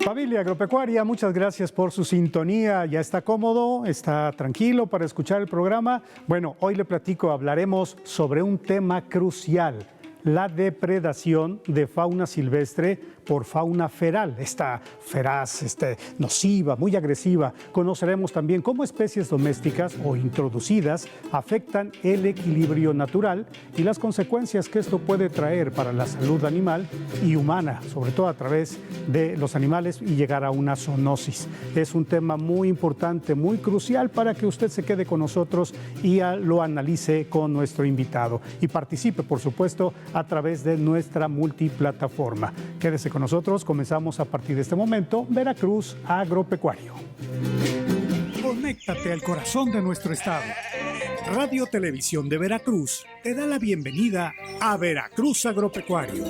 Familia agropecuaria, muchas gracias por su sintonía. ¿Ya está cómodo? ¿Está tranquilo para escuchar el programa? Bueno, hoy le platico, hablaremos sobre un tema crucial: la depredación de fauna silvestre por fauna feral, esta feraz, nociva, muy agresiva. Conoceremos también cómo especies domésticas o introducidas afectan el equilibrio natural y las consecuencias que esto puede traer para la salud animal y humana, sobre todo a través de los animales y llegar a una zoonosis. Es un tema muy importante, muy crucial para que usted se quede con nosotros y lo analice con nuestro invitado y participe, por supuesto, a través de nuestra multiplataforma. Quédese con nosotros, comenzamos a partir de este momento Veracruz Agropecuario. Conéctate al corazón de nuestro estado. Radio Televisión de Veracruz te da la bienvenida a Veracruz Agropecuario.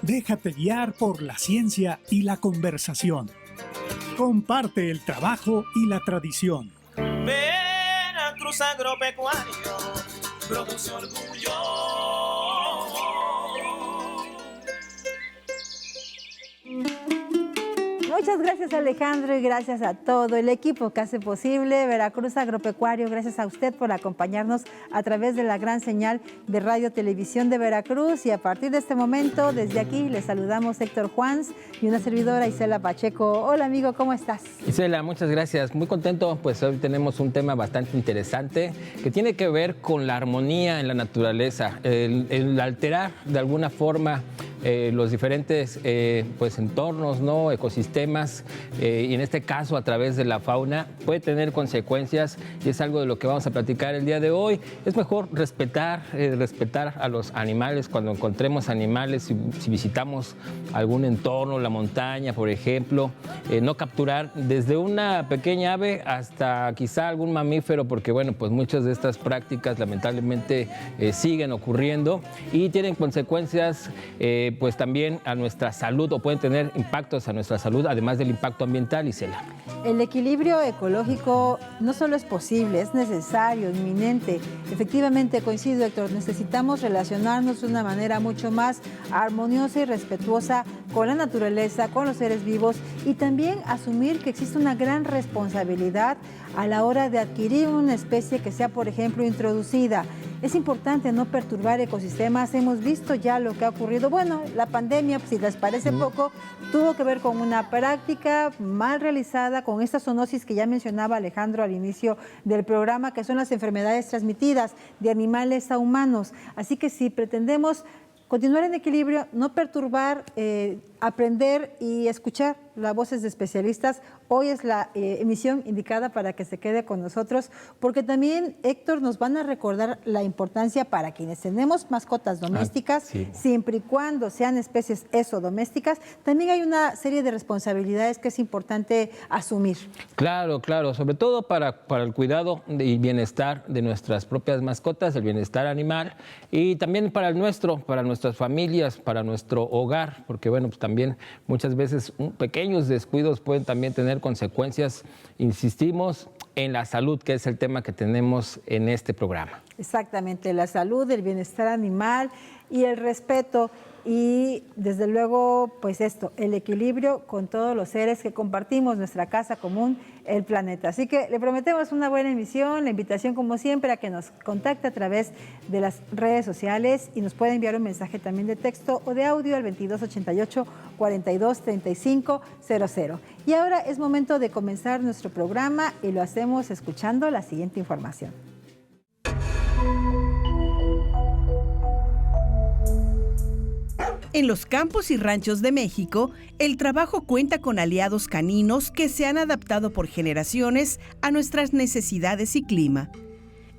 Déjate guiar por la ciencia y la conversación. Comparte el trabajo y la tradición. Veracruz Agropecuario produce orgullo. Muchas gracias, Alejandro, y gracias a todo el equipo que hace posible Veracruz Agropecuario. Gracias a usted por acompañarnos a través de la gran señal de Radio Televisión de Veracruz. Y a partir de este momento, desde aquí, les saludamos Héctor Juans y una servidora, Isela Pacheco. Hola, amigo, ¿cómo estás? Isela, muchas gracias. Muy contento, pues hoy tenemos un tema bastante interesante que tiene que ver con la armonía en la naturaleza, el alterar de alguna forma los diferentes pues entornos, ¿no? Ecosistemas, y en este caso a través de la fauna puede tener consecuencias, y es algo de lo que vamos a platicar el día de hoy. Es mejor respetar a los animales cuando encontremos animales, si visitamos algún entorno, la montaña, por ejemplo, no capturar desde una pequeña ave hasta quizá algún mamífero, porque bueno, pues muchas de estas prácticas lamentablemente siguen ocurriendo y tienen consecuencias pues también a nuestra salud, o pueden tener impactos a nuestra salud, además del impacto ambiental, Isela. El equilibrio ecológico no solo es posible, es necesario, inminente. Efectivamente, coincido, Héctor, necesitamos relacionarnos de una manera mucho más armoniosa y respetuosa con la naturaleza, con los seres vivos, y también asumir que existe una gran responsabilidad a la hora de adquirir una especie que sea, por ejemplo, introducida. Es importante no perturbar ecosistemas. Hemos visto ya lo que ha ocurrido. Bueno, la pandemia, si les parece poco, tuvo que ver con una práctica mal realizada, con esta zoonosis que ya mencionaba Alejandro al inicio del programa, que son las enfermedades transmitidas de animales a humanos. Así que si pretendemos continuar en equilibrio, no perturbar, aprender y escuchar las voces de especialistas, hoy es la emisión indicada para que se quede con nosotros, porque también, Héctor, nos van a recordar la importancia para quienes tenemos mascotas domésticas, sí, siempre y cuando sean especies domésticas. También hay una serie de responsabilidades que es importante asumir. Claro, sobre todo para el cuidado y bienestar de nuestras propias mascotas, el bienestar animal, y también para nuestras familias, para nuestro hogar, porque bueno, pues también muchas veces pequeños descuidos pueden también tener consecuencias, insistimos, en la salud, que es el tema que tenemos en este programa. Exactamente, la salud, el bienestar animal y el respeto. Y desde luego, pues el equilibrio con todos los seres que compartimos nuestra casa común, el planeta. Así que le prometemos una buena emisión, la invitación como siempre a que nos contacte a través de las redes sociales y nos puede enviar un mensaje también de texto o de audio al 2288-423500. Y ahora es momento de comenzar nuestro programa y lo hacemos escuchando la siguiente información. En los campos y ranchos de México, el trabajo cuenta con aliados caninos que se han adaptado por generaciones a nuestras necesidades y clima.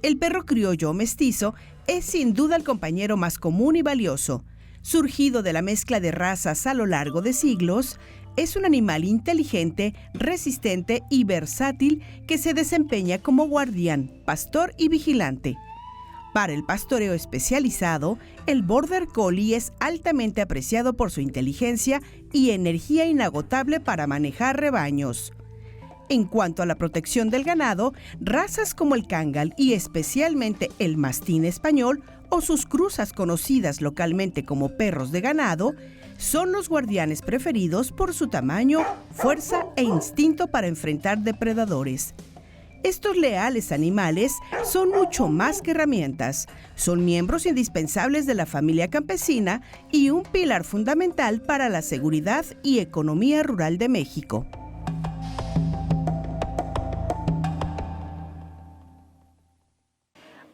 El perro criollo o mestizo es sin duda el compañero más común y valioso. Surgido de la mezcla de razas a lo largo de siglos, es un animal inteligente, resistente y versátil que se desempeña como guardián, pastor y vigilante. Para el pastoreo especializado, el Border Collie es altamente apreciado por su inteligencia y energía inagotable para manejar rebaños. En cuanto a la protección del ganado, razas como el Kangal y especialmente el Mastín español o sus cruzas conocidas localmente como perros de ganado, son los guardianes preferidos por su tamaño, fuerza e instinto para enfrentar depredadores. Estos leales animales son mucho más que herramientas. Son miembros indispensables de la familia campesina y un pilar fundamental para la seguridad y economía rural de México.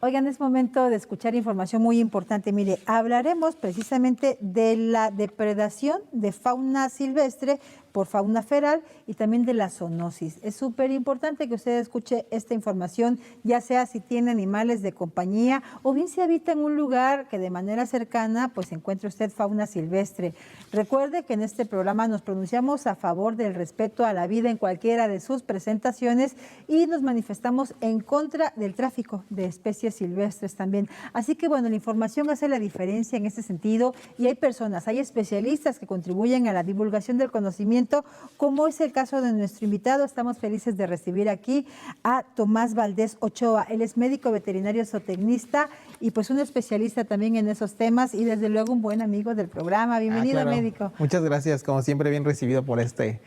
Oigan, es momento de escuchar información muy importante. Mire, hablaremos precisamente de la depredación de fauna silvestre por fauna feral y también de la zoonosis. Es súper importante que usted escuche esta información, ya sea si tiene animales de compañía o bien si habita en un lugar que de manera cercana pues encuentre usted fauna silvestre. Recuerde que en este programa nos pronunciamos a favor del respeto a la vida en cualquiera de sus presentaciones y nos manifestamos en contra del tráfico de especies silvestres también. Así que bueno, la información hace la diferencia en este sentido y hay personas, hay especialistas que contribuyen a la divulgación del conocimiento, como es el caso de nuestro invitado. Estamos felices de recibir aquí a Tomás Valdés Ochoa. Él es médico veterinario zootecnista y pues un especialista también en esos temas y desde luego un buen amigo del programa. Bienvenido, claro. médico. Muchas gracias, como siempre bien recibido por este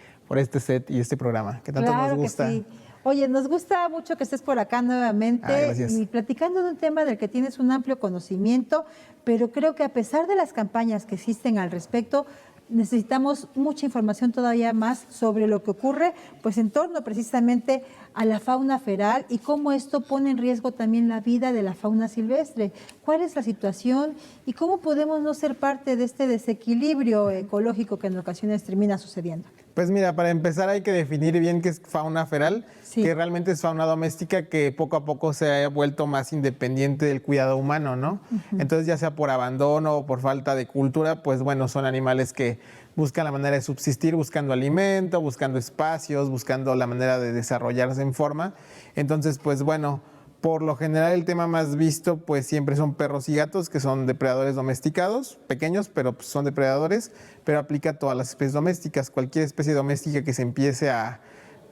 set y este programa, que tanto Claro nos gusta. que sí. Oye, nos gusta mucho que estés por acá nuevamente y platicando de un tema del que tienes un amplio conocimiento, pero creo que a pesar de las campañas que existen al respecto, necesitamos mucha información todavía más sobre lo que ocurre pues en torno precisamente a la fauna feral y cómo esto pone en riesgo también la vida de la fauna silvestre. ¿Cuál es la situación y cómo podemos no ser parte de este desequilibrio ecológico que en ocasiones termina sucediendo? Pues mira, para empezar hay que definir bien qué es fauna feral, Sí. que realmente es fauna doméstica que poco a poco se ha vuelto más independiente del cuidado humano, ¿no? Entonces, ya sea por abandono o por falta de cultura, pues bueno, son animales que buscan la manera de subsistir, buscando alimento, buscando espacios, buscando la manera de desarrollarse en forma. Entonces, pues bueno, por lo general el tema más visto pues siempre son perros y gatos, que son depredadores domesticados, pequeños, pero pues, son depredadores, pero aplica a todas las especies domésticas. Cualquier especie doméstica que se empiece a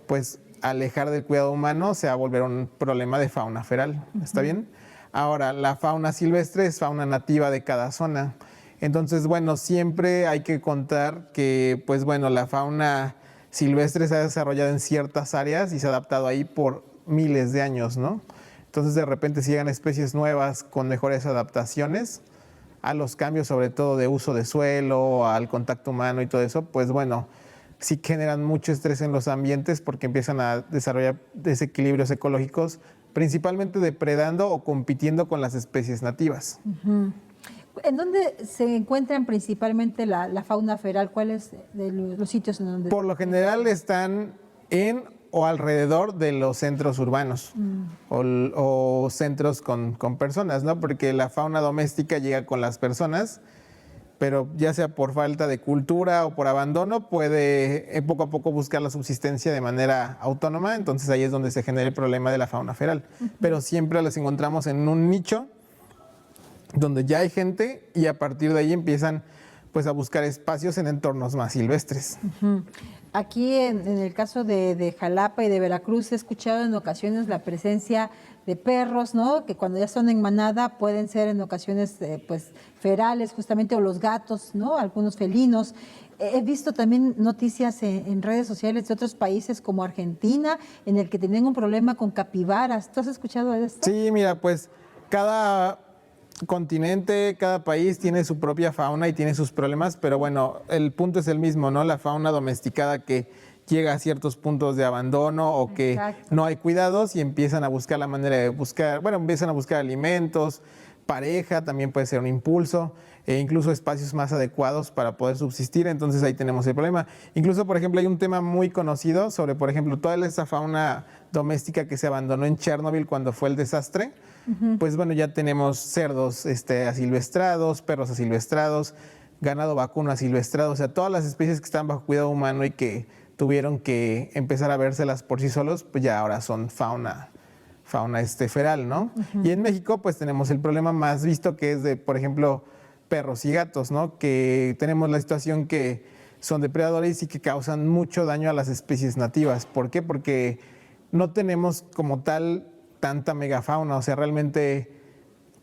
pues alejar del cuidado humano se va a volver un problema de fauna feral, ¿está bien? Ahora, la fauna silvestre es fauna nativa de cada zona. Entonces, bueno, siempre hay que contar que, pues bueno, la fauna silvestre se ha desarrollado en ciertas áreas y se ha adaptado ahí por miles de años, ¿no? Entonces, de repente, si llegan especies nuevas con mejores adaptaciones a los cambios, sobre todo de uso de suelo, al contacto humano y todo eso, pues bueno, sí generan mucho estrés en los ambientes porque empiezan a desarrollar desequilibrios ecológicos, principalmente depredando o compitiendo con las especies nativas. ¿En dónde se encuentran principalmente la fauna feral? ¿Cuáles de los sitios en donde? Por lo general están en o alrededor de los centros urbanos o centros con personas, ¿no? Porque la fauna doméstica llega con las personas, pero ya sea por falta de cultura o por abandono, puede poco a poco buscar la subsistencia de manera autónoma, entonces ahí es donde se genera el problema de la fauna feral. Pero siempre las encontramos en un nicho donde ya hay gente y a partir de ahí empiezan pues a buscar espacios en entornos más silvestres. Aquí en el caso de Jalapa y de Veracruz he escuchado en ocasiones la presencia de perros, ¿no? Que cuando ya son en manada pueden ser en ocasiones pues ferales justamente, o los gatos, ¿no? Algunos felinos. He visto también noticias en redes sociales de otros países como Argentina, en el que tenían un problema con capibaras. ¿Tú has escuchado de esto? Sí, mira, pues cada continente, cada país tiene su propia fauna y tiene sus problemas, pero bueno, el punto es el mismo, ¿no? La fauna domesticada que llega a ciertos puntos de abandono o que no hay cuidados y empiezan a buscar la manera de buscar, bueno, empiezan a buscar alimentos, pareja, también puede ser un impulso, e incluso espacios más adecuados para poder subsistir, entonces ahí tenemos el problema. Incluso, por ejemplo, hay un tema muy conocido sobre, por ejemplo, toda esa fauna doméstica que se abandonó en Chernobyl cuando fue el desastre. Pues bueno, ya tenemos cerdos asilvestrados, perros asilvestrados, ganado vacuno asilvestrado, o sea, todas las especies que están bajo cuidado humano y que tuvieron que empezar a vérselas por sí solos, pues ya ahora son fauna feral, ¿no? Y en México, pues tenemos el problema más visto que es de, por ejemplo, perros y gatos, ¿no? Que tenemos la situación que son depredadores y que causan mucho daño a las especies nativas. ¿Por qué? Porque no tenemos como tal tanta megafauna, o sea, realmente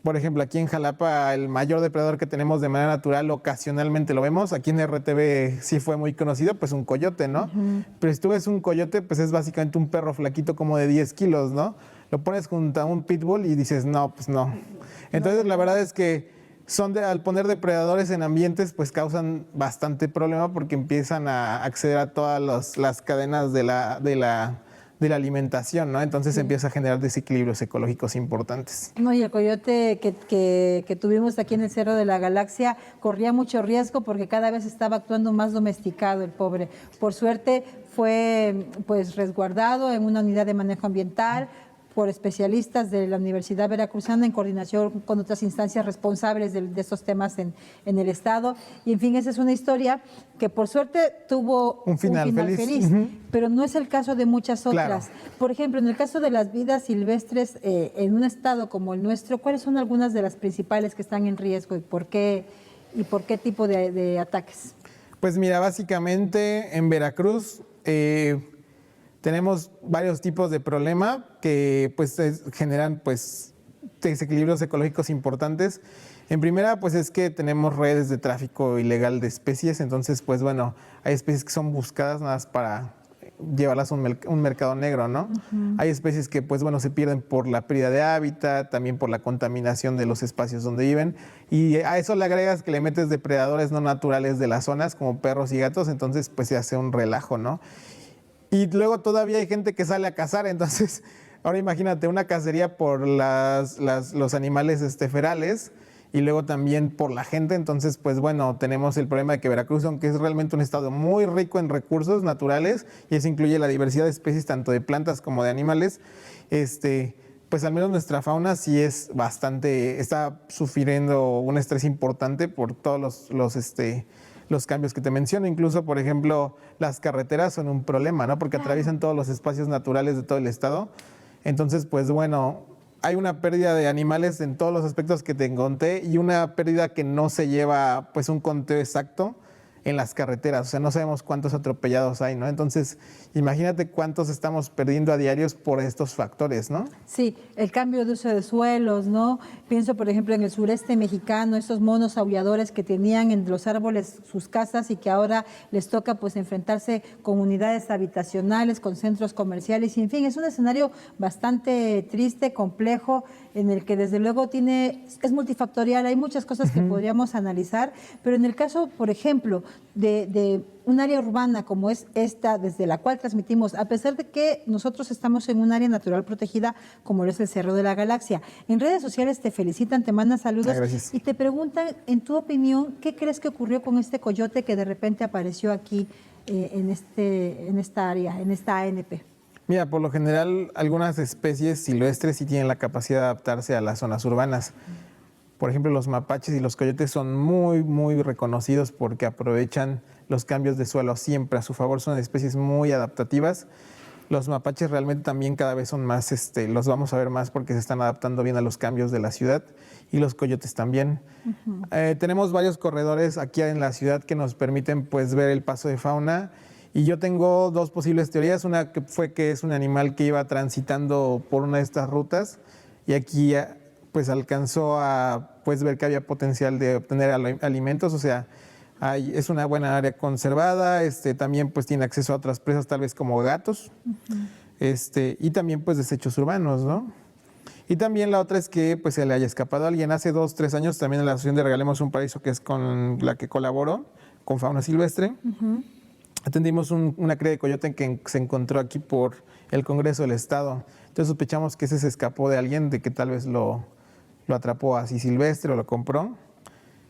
Por ejemplo, aquí en Jalapa el mayor depredador que tenemos de manera natural, ocasionalmente lo vemos. Aquí en RTV sí fue muy conocido, pues un coyote, ¿no? Pero si tú ves un coyote, pues es básicamente un perro flaquito como de 10 kilos, ¿no? Lo pones junto a un pitbull y dices, no, pues no. Entonces la verdad es que al poner depredadores en ambientes, pues causan bastante problema porque empiezan a acceder a todas las cadenas de la alimentación, ¿no? Entonces empieza a generar desequilibrios ecológicos importantes. No, y el coyote que tuvimos aquí en el Cerro de la Galaxia corría mucho riesgo porque cada vez estaba actuando más domesticado el pobre. Por suerte fue pues resguardado en una unidad de manejo ambiental por especialistas de la Universidad Veracruzana en coordinación con otras instancias responsables de estos temas en el Estado. Y en fin, esa es una historia que por suerte tuvo un final feliz. Pero no es el caso de muchas otras. Claro. Por ejemplo, en el caso de las vidas silvestres en un estado como el nuestro, ¿cuáles son algunas de las principales que están en riesgo y por qué tipo de ataques? Pues mira, básicamente en Veracruz tenemos varios tipos de problema que pues generan pues desequilibrios ecológicos importantes. En primera, pues es que tenemos redes de tráfico ilegal de especies, entonces pues bueno, hay especies que son buscadas nada más para llevarlas a un mercado negro, ¿no? Hay especies que pues bueno se pierden por la pérdida de hábitat, también por la contaminación de los espacios donde viven, y a eso le agregas que le metes depredadores no naturales de las zonas como perros y gatos, entonces pues se hace un relajo, ¿no? Y luego todavía hay gente que sale a cazar, entonces ahora imagínate una cacería por los animales ferales y luego también por la gente, entonces pues bueno, tenemos el problema de que Veracruz, aunque es realmente un estado muy rico en recursos naturales, y eso incluye la diversidad de especies tanto de plantas como de animales, pues al menos nuestra fauna sí es está sufriendo un estrés importante por todos los cambios que te menciono. Incluso, por ejemplo, las carreteras son un problema, ¿no? Porque atraviesan todos los espacios naturales de todo el estado. Entonces, pues bueno, hay una pérdida de animales en todos los aspectos que te conté y una pérdida que no se lleva pues un conteo exacto en las carreteras. O sea, no sabemos cuántos atropellados hay, ¿no? Entonces, imagínate cuántos estamos perdiendo a diarios por estos factores, ¿no? Sí, el cambio de uso de suelos, ¿no? Pienso, por ejemplo, en el sureste mexicano, estos monos aulladores que tenían en los árboles sus casas y que ahora les toca pues enfrentarse con unidades habitacionales, con centros comerciales, y en fin, es un escenario bastante triste, complejo, en el que desde luego es multifactorial, hay muchas cosas que podríamos analizar, pero en el caso, por ejemplo, de un área urbana como es esta, desde la cual transmitimos, a pesar de que nosotros estamos en un área natural protegida como lo es el Cerro de la Galaxia. En redes sociales te felicitan, te mandan saludos y te preguntan, en tu opinión, ¿qué crees que ocurrió con este coyote que de repente apareció aquí en esta área, en esta ANP? Mira, por lo general, algunas especies silvestres sí tienen la capacidad de adaptarse a las zonas urbanas. Por ejemplo, los mapaches y los coyotes son muy, muy reconocidos porque aprovechan los cambios de suelo siempre a su favor. Son especies muy adaptativas. Los mapaches realmente también cada vez son más, los vamos a ver más porque se están adaptando bien a los cambios de la ciudad, y los coyotes también. Tenemos varios corredores aquí en la ciudad que nos permiten pues ver el paso de fauna. Y yo tengo dos posibles teorías. Una que fue que es un animal que iba transitando por una de estas rutas y aquí pues alcanzó a pues ver que había potencial de obtener alimentos, o sea, es una buena área conservada, también pues tiene acceso a otras presas tal vez como gatos, y también pues desechos urbanos, ¿no? Y también la otra es que pues se le haya escapado a alguien. Hace 2, 3 años también en la asociación de Regalemos un Paraíso, que es con la que colaboro, con fauna silvestre, atendimos una cría de coyote que se encontró aquí por el Congreso del Estado. Entonces sospechamos que ese se escapó de alguien, de que tal vez lo atrapó así silvestre o lo compró,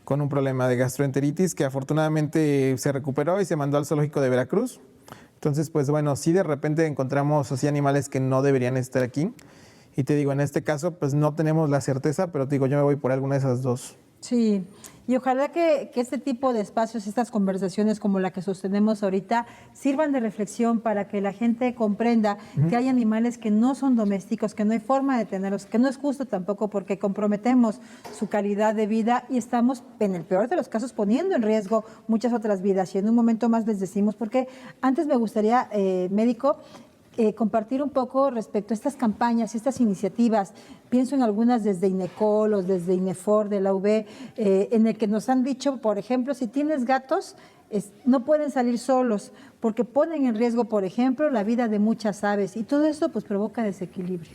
con un problema de gastroenteritis que afortunadamente se recuperó y se mandó al zoológico de Veracruz. Entonces, pues bueno, sí de repente encontramos así animales que no deberían estar aquí. Y te digo, en este caso, pues no tenemos la certeza, pero te digo, yo me voy por alguna de esas dos. Sí, y ojalá que este tipo de espacios, estas conversaciones como la que sostenemos ahorita, sirvan de reflexión para que la gente comprenda que hay animales que no son domésticos, que no hay forma de tenerlos, que no es justo tampoco porque comprometemos su calidad de vida y estamos, en el peor de los casos, poniendo en riesgo muchas otras vidas. Y en un momento más les decimos, porque antes me gustaría, médico, compartir un poco respecto a estas campañas, estas iniciativas. Pienso en algunas desde INECOL o desde INEFOR de la UB, en el que nos han dicho, por ejemplo, si tienes gatos, no pueden salir solos porque ponen en riesgo, por ejemplo, la vida de muchas aves, y todo esto pues provoca desequilibrio.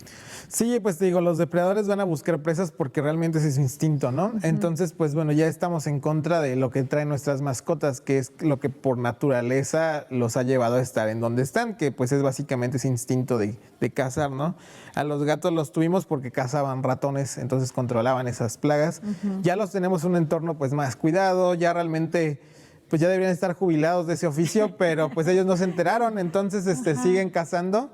Sí, pues te digo, los depredadores van a buscar presas porque realmente ese es su instinto, ¿no? Entonces, pues bueno, ya estamos en contra de lo que traen nuestras mascotas, que es lo que por naturaleza los ha llevado a estar en donde están, que pues es básicamente ese instinto de cazar, ¿no? A los gatos los tuvimos porque cazaban ratones, entonces controlaban esas plagas. Ya los tenemos en un entorno pues más cuidado, ya realmente pues ya deberían estar jubilados de ese oficio, pero pues ellos no se enteraron, entonces siguen cazando.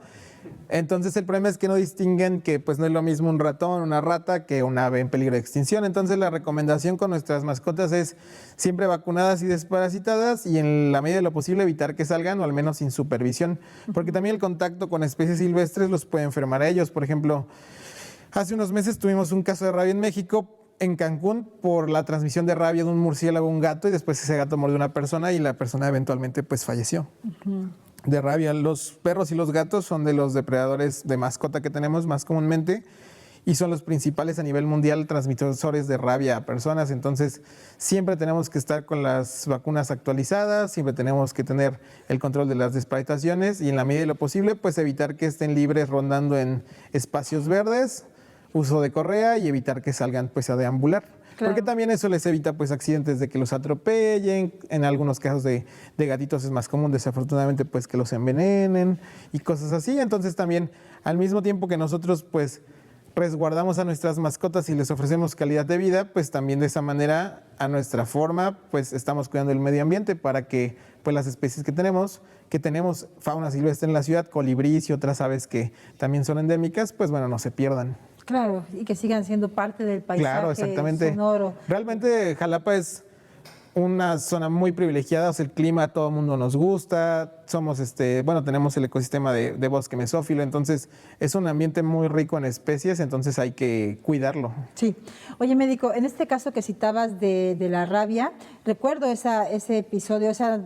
Entonces el problema es que no distinguen que pues no es lo mismo un ratón, una rata que un ave en peligro de extinción. Entonces la recomendación con nuestras mascotas es siempre vacunadas y desparasitadas y en la medida de lo posible evitar que salgan o al menos sin supervisión, porque también el contacto con especies silvestres los puede enfermar a ellos. Por ejemplo, hace unos meses tuvimos un caso de rabia en México, en Cancún, por la transmisión de rabia de un murciélago a un gato, y después ese gato mordió a una persona y la persona eventualmente pues falleció de rabia. Los perros y los gatos son de los depredadores de mascota que tenemos más comúnmente y son los principales a nivel mundial transmisores de rabia a personas. Entonces siempre tenemos que estar con las vacunas actualizadas, siempre tenemos que tener el control de las desparasitaciones y en la medida de lo posible pues evitar que estén libres rondando en espacios verdes, uso de correa y evitar que salgan pues a deambular. Claro. Porque también eso les evita pues accidentes de que los atropellen, en algunos casos de gatitos es más común desafortunadamente pues que los envenenen y cosas así. Entonces también al mismo tiempo que nosotros pues resguardamos a nuestras mascotas y les ofrecemos calidad de vida, pues también de esa manera a nuestra forma pues estamos cuidando el medio ambiente para que pues las especies que tenemos fauna silvestre en la ciudad, colibríes y otras aves que también son endémicas, pues bueno, no se pierdan. Claro, y que sigan siendo parte del paisaje claro, exactamente. sonoro. Realmente Jalapa es una zona muy privilegiada, o sea, el clima a todo el mundo nos gusta, somos tenemos el ecosistema de bosque mesófilo, entonces es un ambiente muy rico en especies, entonces hay que cuidarlo. Sí. Oye, médico, en este caso que citabas de la rabia, recuerdo ese episodio, esa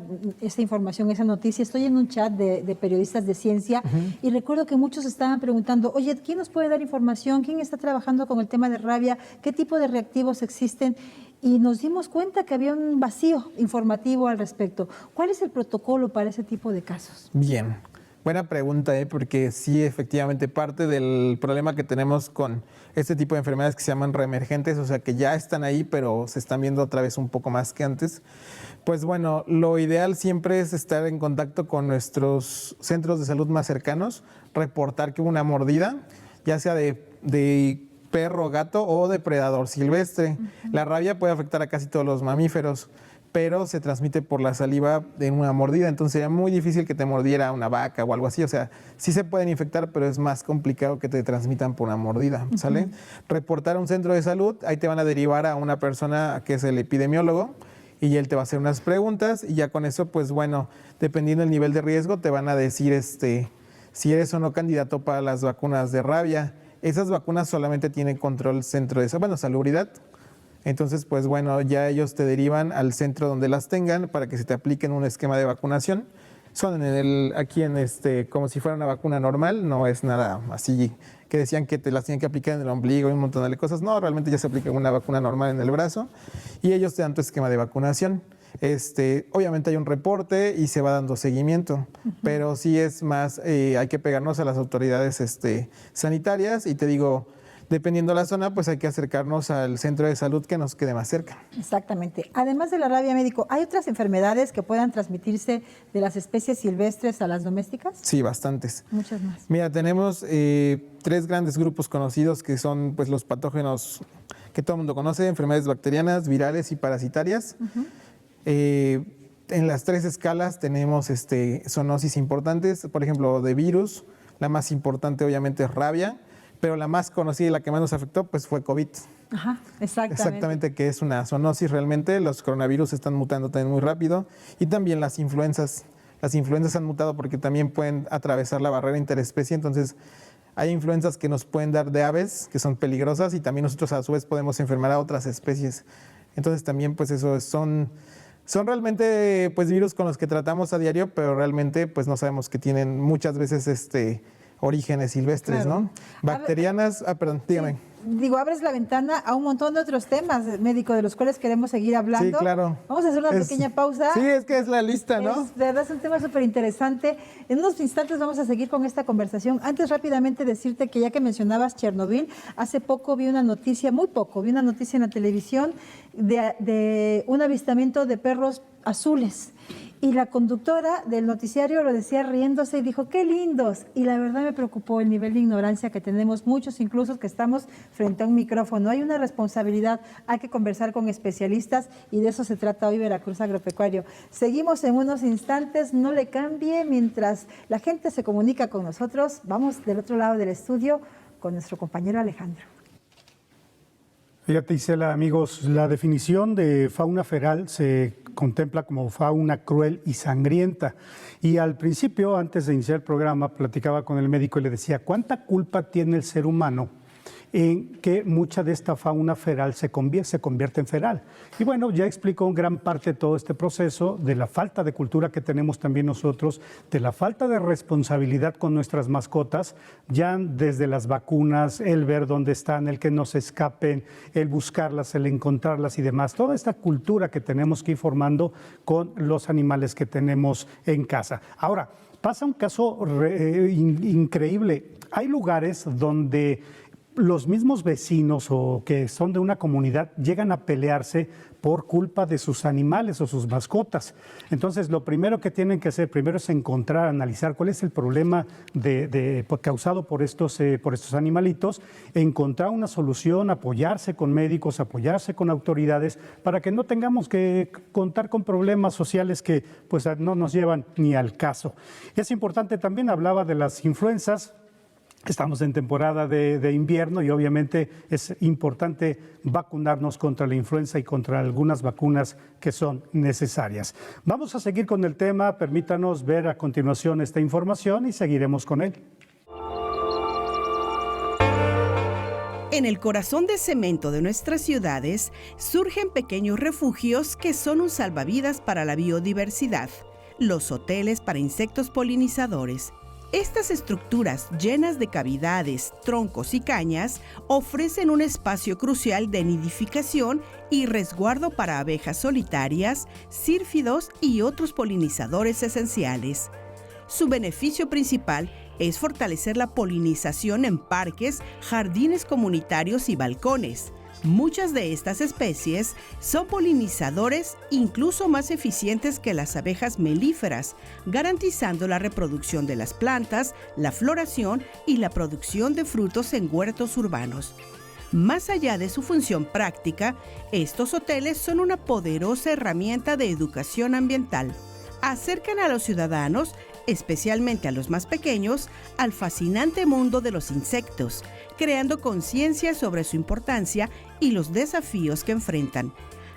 información, esa noticia. Estoy en un chat de periodistas de ciencia y recuerdo que muchos estaban preguntando, oye, ¿quién nos puede dar información? ¿Quién está trabajando con el tema de rabia? ¿Qué tipo de reactivos existen? Y nos dimos cuenta que había un vacío informativo al respecto. ¿Cuál es el protocolo para ese tipo de casos? Bien, buena pregunta, porque sí, efectivamente, parte del problema que tenemos con este tipo de enfermedades que se llaman reemergentes, o sea, que ya están ahí, pero se están viendo otra vez un poco más que antes. Pues bueno, lo ideal siempre es estar en contacto con nuestros centros de salud más cercanos, reportar que hubo una mordida, ya sea de perro, gato o depredador silvestre. La rabia puede afectar a casi todos los mamíferos, pero se transmite por la saliva de una mordida, entonces sería muy difícil que te mordiera una vaca o algo así, o sea, sí se pueden infectar, pero es más complicado que te transmitan por una mordida, ¿sale? Reportar a un centro de salud, ahí te van a derivar a una persona que es el epidemiólogo y él te va a hacer unas preguntas y ya con eso, pues bueno, dependiendo del nivel de riesgo, te van a decir si eres o no candidato para las vacunas de rabia. Esas vacunas solamente tienen control centro de salubridad. Entonces, pues bueno, ya ellos te derivan al centro donde las tengan para que se te apliquen un esquema de vacunación. Son aquí como si fuera una vacuna normal, no es nada así que decían que te las tienen que aplicar en el ombligo y un montón de cosas. No, realmente ya se aplica una vacuna normal en el brazo y ellos te dan tu esquema de vacunación. Obviamente hay un reporte y se va dando seguimiento, pero sí es más, hay que pegarnos a las autoridades sanitarias y te digo, dependiendo de la zona, pues hay que acercarnos al centro de salud que nos quede más cerca. Exactamente. Además de la rabia, médico, ¿hay otras enfermedades que puedan transmitirse de las especies silvestres a las domésticas? Sí, bastantes. Muchas más. Mira, tenemos 3 grandes grupos conocidos que son pues los patógenos que todo el mundo conoce, enfermedades bacterianas, virales y parasitarias. En las 3 escalas tenemos zoonosis importantes, por ejemplo, de virus. La más importante obviamente es rabia, pero la más conocida y la que más nos afectó pues fue COVID. Ajá, exactamente. Exactamente, que es una zoonosis realmente. Los coronavirus están mutando también muy rápido y también las influencias. Las influencias han mutado porque también pueden atravesar la barrera interespecie, entonces hay influencias que nos pueden dar de aves, que son peligrosas, y también nosotros a su vez podemos enfermar a otras especies. Entonces también pues eso son Son realmente pues virus con los que tratamos a diario, pero realmente pues no sabemos que tienen muchas veces orígenes silvestres, Claro. ¿no? Bacterianas, perdón, dígame. Digo, abres la ventana a un montón de otros temas, médico, de los cuales queremos seguir hablando. Sí, claro. Vamos a hacer una pequeña pausa. Sí, es que es la lista, ¿no? De verdad es un tema súper interesante. En unos instantes vamos a seguir con esta conversación. Antes, rápidamente decirte que ya que mencionabas Chernobyl, hace poco vi una noticia, muy poco, vi una noticia en la televisión de un avistamiento de perros azules. Y la conductora del noticiario lo decía riéndose y dijo, ¡qué lindos! Y la verdad me preocupó el nivel de ignorancia que tenemos muchos, incluso que estamos frente a un micrófono. Hay una responsabilidad, hay que conversar con especialistas y de eso se trata hoy Veracruz Agropecuario. Seguimos en unos instantes, no le cambie, mientras la gente se comunica con nosotros. Vamos del otro lado del estudio con nuestro compañero Alejandro. Fíjate, Isela, amigos, la definición de fauna feral se contempla como fauna cruel y sangrienta. Y al principio, antes de iniciar el programa, platicaba con el médico y le decía, ¿cuánta culpa tiene el ser humano en que mucha de esta fauna feral se convierte en feral? Y bueno, ya explicó en gran parte todo este proceso de la falta de cultura que tenemos también nosotros, de la falta de responsabilidad con nuestras mascotas, ya desde las vacunas, el ver dónde están, el que no se escapen, el buscarlas, el encontrarlas y demás. Toda esta cultura que tenemos que ir formando con los animales que tenemos en casa. Ahora, pasa un caso increíble. Hay lugares donde los mismos vecinos o que son de una comunidad llegan a pelearse por culpa de sus animales o sus mascotas. Entonces, lo primero que tienen que hacer primero es encontrar, analizar cuál es el problema causado por estos animalitos, encontrar una solución, apoyarse con médicos, apoyarse con autoridades para que no tengamos que contar con problemas sociales que pues no nos llevan ni al caso. Es importante, también hablaba de las influencias. Estamos en temporada de invierno y obviamente es importante vacunarnos contra la influenza y contra algunas vacunas que son necesarias. Vamos a seguir con el tema, permítanos ver a continuación esta información y seguiremos con él. En el corazón de cemento de nuestras ciudades surgen pequeños refugios que son un salvavidas para la biodiversidad, los hoteles para insectos polinizadores. Estas estructuras llenas de cavidades, troncos y cañas ofrecen un espacio crucial de nidificación y resguardo para abejas solitarias, sírfidos y otros polinizadores esenciales. Su beneficio principal es fortalecer la polinización en parques, jardines comunitarios y balcones. Muchas de estas especies son polinizadores incluso más eficientes que las abejas melíferas, garantizando la reproducción de las plantas, la floración y la producción de frutos en huertos urbanos. Más allá de su función práctica, estos hoteles son una poderosa herramienta de educación ambiental. Acercan a los ciudadanos, especialmente a los más pequeños, al fascinante mundo de los insectos, creando conciencia sobre su importancia y los desafíos que enfrentan.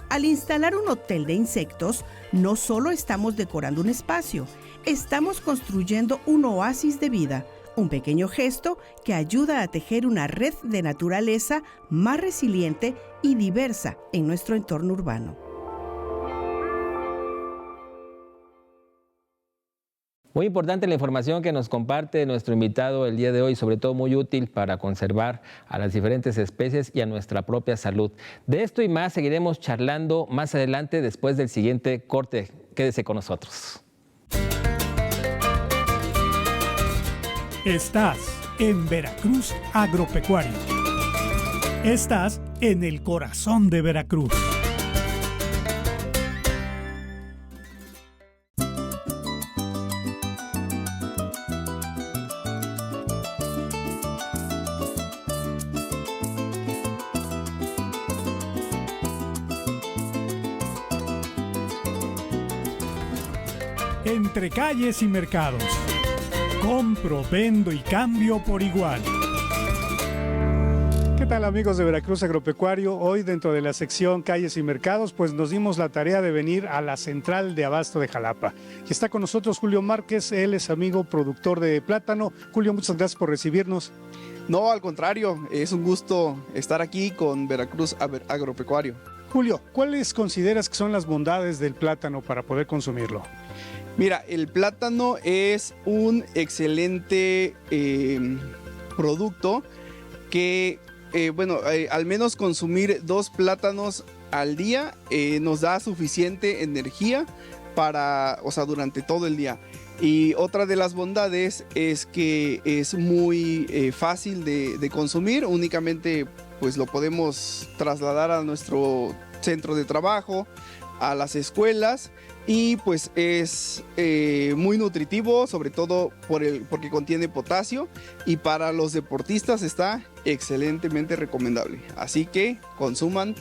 Al instalar un hotel de insectos, no solo estamos decorando un espacio, estamos construyendo un oasis de vida, un pequeño gesto que ayuda a tejer una red de naturaleza más resiliente y diversa en nuestro entorno urbano. Muy importante la información que nos comparte nuestro invitado el día de hoy, sobre todo muy útil para conservar a las diferentes especies y a nuestra propia salud. De esto y más seguiremos charlando más adelante después del siguiente corte. Quédese con nosotros. Estás en Veracruz Agropecuario. Estás en el corazón de Veracruz. Entre calles y mercados. Compro, vendo y cambio por igual. ¿Qué tal, amigos de Veracruz Agropecuario? Hoy, dentro de la sección Calles y Mercados, pues nos dimos la tarea de venir a la central de abasto de Jalapa. Y está con nosotros Julio Márquez, él es amigo productor de plátano. Julio, muchas gracias por recibirnos. No, al contrario, es un gusto estar aquí con Veracruz Agropecuario. Julio, ¿cuáles consideras que son las bondades del plátano para poder consumirlo? Mira, el plátano es un excelente producto que, al menos consumir 2 plátanos al día nos da suficiente energía durante todo el día. Y otra de las bondades es que es muy fácil de consumir, únicamente pues lo podemos trasladar a nuestro centro de trabajo, a las escuelas, y pues es muy nutritivo, sobre todo porque contiene potasio, y para los deportistas está excelentemente recomendable. Así que consuman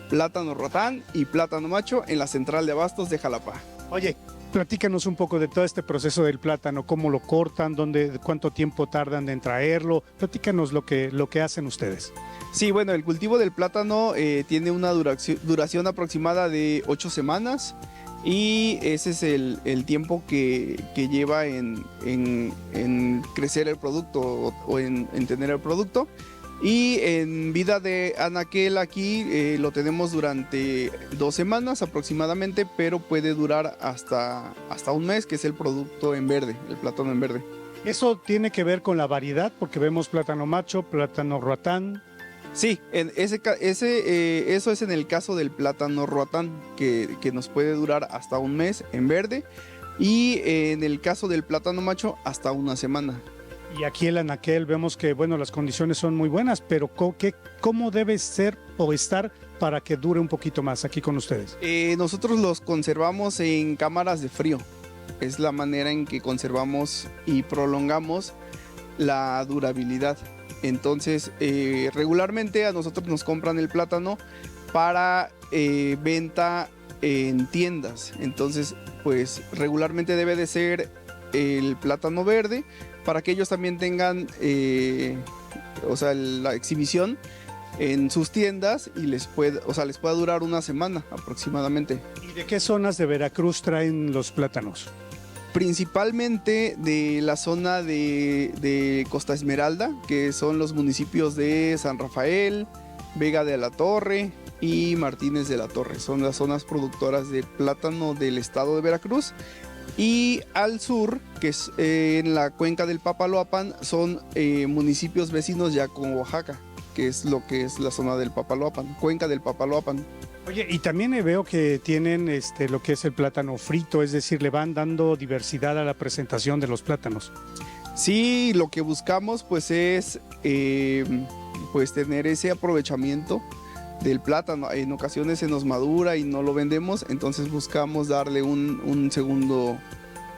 plátano Roatán y plátano macho en la central de abastos de Jalapa. Oye, platícanos un poco de todo este proceso del plátano, cómo lo cortan, cuánto tiempo tardan en traerlo. Platícanos lo que hacen ustedes. Sí, bueno, el cultivo del plátano tiene una duración aproximada de 8 semanas y ese es el tiempo que lleva en crecer el producto o en tener el producto. Y en vida de anaquel aquí lo tenemos durante 2 semanas aproximadamente, pero puede durar hasta un mes, que es el producto en verde, el plátano en verde. ¿Eso tiene que ver con la variedad? Porque vemos plátano macho, plátano Roatán. Sí, eso es en el caso del plátano Roatán, que nos puede durar hasta un mes en verde, y en el caso del plátano macho hasta una semana. Y aquí el anaquel vemos que, bueno, las condiciones son muy buenas, pero ¿cómo debe ser o estar para que dure un poquito más aquí con ustedes? Nosotros los conservamos en cámaras de frío. Es la manera en que conservamos y prolongamos la durabilidad. Entonces, regularmente a nosotros nos compran el plátano para venta en tiendas. Entonces, pues regularmente debe de ser el plátano verde, para que ellos también tengan la exhibición en sus tiendas y les pueda durar una semana aproximadamente. ¿Y de qué zonas de Veracruz traen los plátanos? Principalmente de la zona de Costa Esmeralda, que son los municipios de San Rafael, Vega de la Torre y Martínez de la Torre. Son las zonas productoras de plátano del estado de Veracruz. Y al sur, que es en la cuenca del Papaloapan, son municipios vecinos ya con Oaxaca, que es lo que es la zona del Papaloapan, cuenca del Papaloapan. Oye, y también veo que tienen lo que es el plátano frito, es decir, le van dando diversidad a la presentación de los plátanos. Sí, lo que buscamos pues es tener ese aprovechamiento del plátano. En ocasiones se nos madura y no lo vendemos, entonces buscamos darle un segundo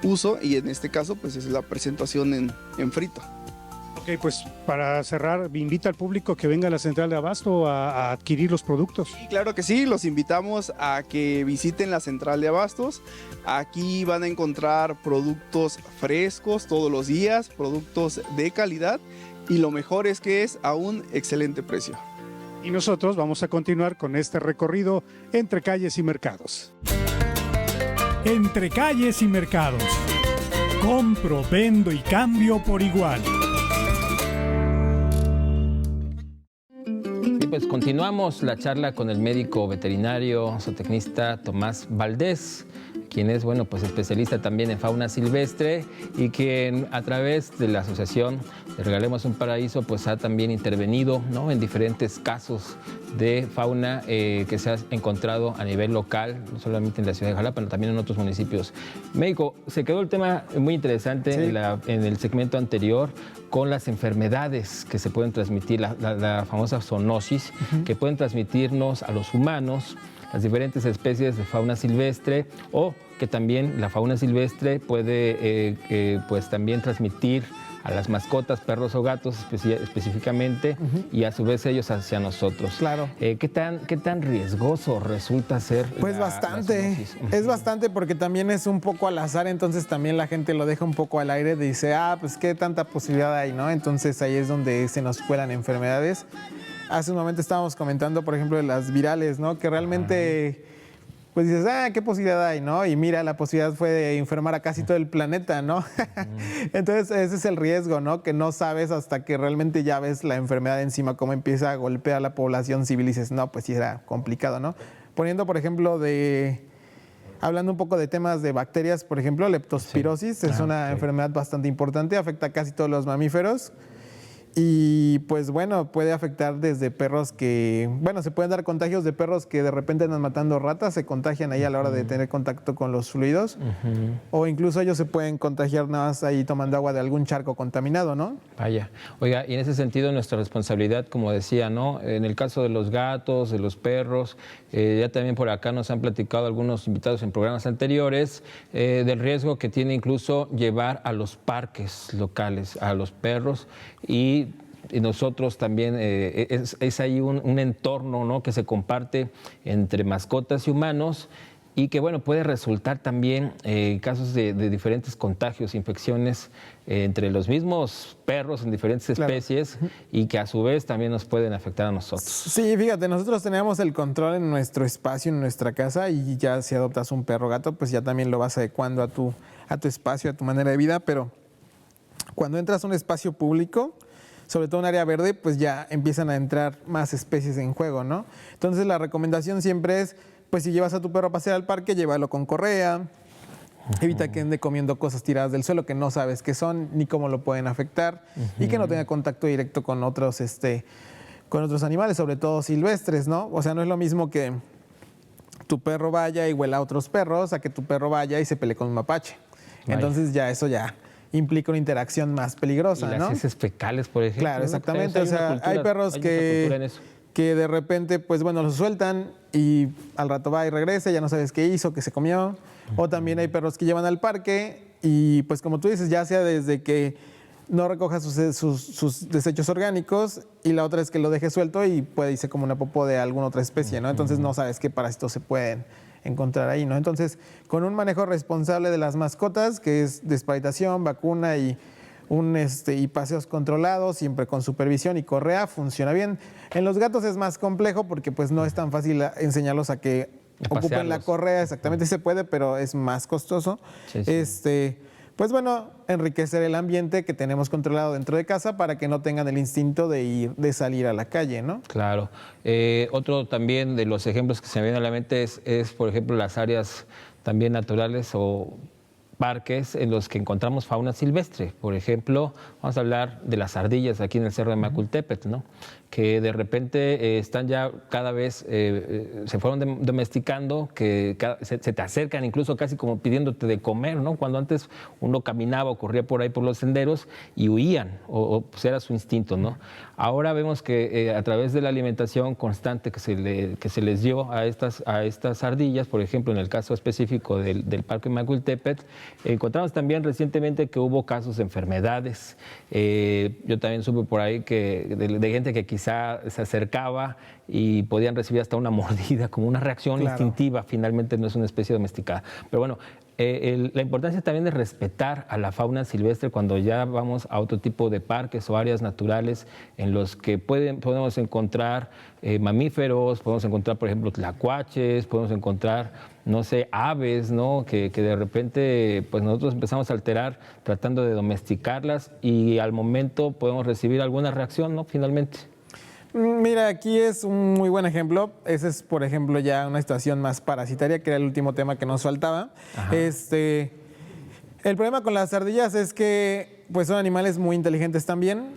uso, y en este caso pues es la presentación en frito. Ok, pues para cerrar, invita al público que venga a la central de abasto a adquirir los productos. Sí, claro que sí, los invitamos a que visiten la central de abastos. Aquí van a encontrar productos frescos todos los días, productos de calidad, y lo mejor es que es a un excelente precio. Y nosotros vamos a continuar con este recorrido entre calles y mercados. Entre calles y mercados. Compro, vendo y cambio por igual. Y pues continuamos la charla con el médico veterinario zootecnista Tomás Valdés, quien es, pues especialista también en fauna silvestre y quien a través de la asociación de Regalemos un Paraíso pues ha también intervenido, ¿no?, en diferentes casos de fauna que se ha encontrado a nivel local, no solamente en la ciudad de Jalapa, pero también en otros municipios. Médico, se quedó el tema muy interesante, sí, en el segmento anterior, con las enfermedades que se pueden transmitir, la famosa zoonosis, que pueden transmitirnos a los humanos, las diferentes especies de fauna silvestre, o que también la fauna silvestre puede pues también transmitir a las mascotas, perros o gatos específicamente, y a su vez ellos hacia nosotros. Claro. ¿Qué tan riesgoso resulta ser? Pues bastante. Es bastante, porque también es un poco al azar, entonces también la gente lo deja un poco al aire, dice, pues qué tanta posibilidad hay, ¿no? Entonces ahí es donde se nos cuelan enfermedades. Hace un momento estábamos comentando, por ejemplo, de las virales, ¿no? Que realmente, pues dices, qué posibilidad hay, ¿no? Y mira, la posibilidad fue de enfermar a casi todo el planeta, ¿no? Entonces, ese es el riesgo, ¿no? Que no sabes hasta que realmente ya ves la enfermedad encima, cómo empieza a golpear a la población civil y dices, no, pues sí era complicado, ¿no? poniendo, por ejemplo, hablando un poco de temas de bacterias, por ejemplo, leptospirosis es una enfermedad bastante importante, afecta a casi todos los mamíferos. Y pues bueno, puede afectar desde perros que, bueno, se pueden dar contagios de perros que de repente andan matando ratas, se contagian ahí a la hora de tener contacto con los fluidos, o incluso ellos se pueden contagiar nada más ahí tomando agua de algún charco contaminado, ¿no? Vaya, oiga, y en ese sentido nuestra responsabilidad, como decía, ¿no? En el caso de los gatos, de los perros, ya también por acá nos han platicado algunos invitados en programas anteriores del riesgo que tiene incluso llevar a los parques locales a los perros y nosotros también, es ahí un entorno, ¿no?, que se comparte entre mascotas y humanos y que, bueno, puede resultar también casos de diferentes contagios, infecciones entre los mismos perros en diferentes especies y que a su vez también nos pueden afectar a nosotros. Sí, fíjate, nosotros tenemos el control en nuestro espacio, en nuestra casa, y ya si adoptas un perro o gato, pues ya también lo vas adecuando a tu espacio, a tu manera de vida, pero cuando entras a un espacio público, sobre todo un área verde, pues ya empiezan a entrar más especies en juego, ¿no? Entonces la recomendación siempre es, pues si llevas a tu perro a pasear al parque, llévalo con correa, evita que ande comiendo cosas tiradas del suelo que no sabes qué son ni cómo lo pueden afectar y que no tenga contacto directo con otros animales, sobre todo silvestres, ¿no? O sea, no es lo mismo que tu perro vaya y huela a otros perros a que tu perro vaya y se pelee con un mapache. Entonces eso ya implica una interacción más peligrosa, y ¿no? las heces fecales, por ejemplo. Claro, exactamente. O sea, hay perros que de repente, pues bueno, los sueltan y al rato va y regresa, ya no sabes qué hizo, qué se comió. O también hay perros que llevan al parque y pues como tú dices, ya sea desde que no recoja sus desechos orgánicos y la otra es que lo deje suelto y puede irse como una popó de alguna otra especie, ¿no? Entonces no sabes qué parásitos se pueden encontrar ahí, ¿no? Entonces, con un manejo responsable de las mascotas, que es desparasitación, vacuna y paseos controlados, siempre con supervisión y correa, funciona bien. En los gatos es más complejo porque pues no es tan fácil enseñarlos a que ocupen la correa, exactamente se puede, pero es más costoso. Pues bueno, enriquecer el ambiente que tenemos controlado dentro de casa para que no tengan el instinto de salir a la calle, ¿no? Claro. Otro también de los ejemplos que se me viene a la mente es, por ejemplo, las áreas también naturales o parques en los que encontramos fauna silvestre. Por ejemplo, vamos a hablar de las ardillas aquí en el Cerro de Macultepetl, ¿no?, que de repente están ya cada vez, se fueron domesticando, que se te acercan incluso casi como pidiéndote de comer, ¿no? Cuando antes uno caminaba o corría por ahí por los senderos y huían, o pues era su instinto, ¿no? Ahora vemos que a través de la alimentación constante que se les dio a estas ardillas, por ejemplo, en el caso específico del Parque Macultepetl, encontramos también recientemente que hubo casos de enfermedades. Yo también supe por ahí que de gente que quizá se acercaba y podían recibir hasta una mordida, como una reacción instintiva, finalmente no es una especie domesticada. Pero bueno, la importancia también de respetar a la fauna silvestre cuando ya vamos a otro tipo de parques o áreas naturales en los que podemos encontrar mamíferos, podemos encontrar, por ejemplo, tlacuaches, podemos encontrar, no sé, aves, ¿no?, que de repente pues nosotros empezamos a alterar tratando de domesticarlas y al momento podemos recibir alguna reacción, ¿no?, finalmente. Mira, aquí es un muy buen ejemplo. Ese es, por ejemplo, ya una situación más parasitaria, que era el último tema que nos faltaba. El problema con las ardillas es que pues son animales muy inteligentes también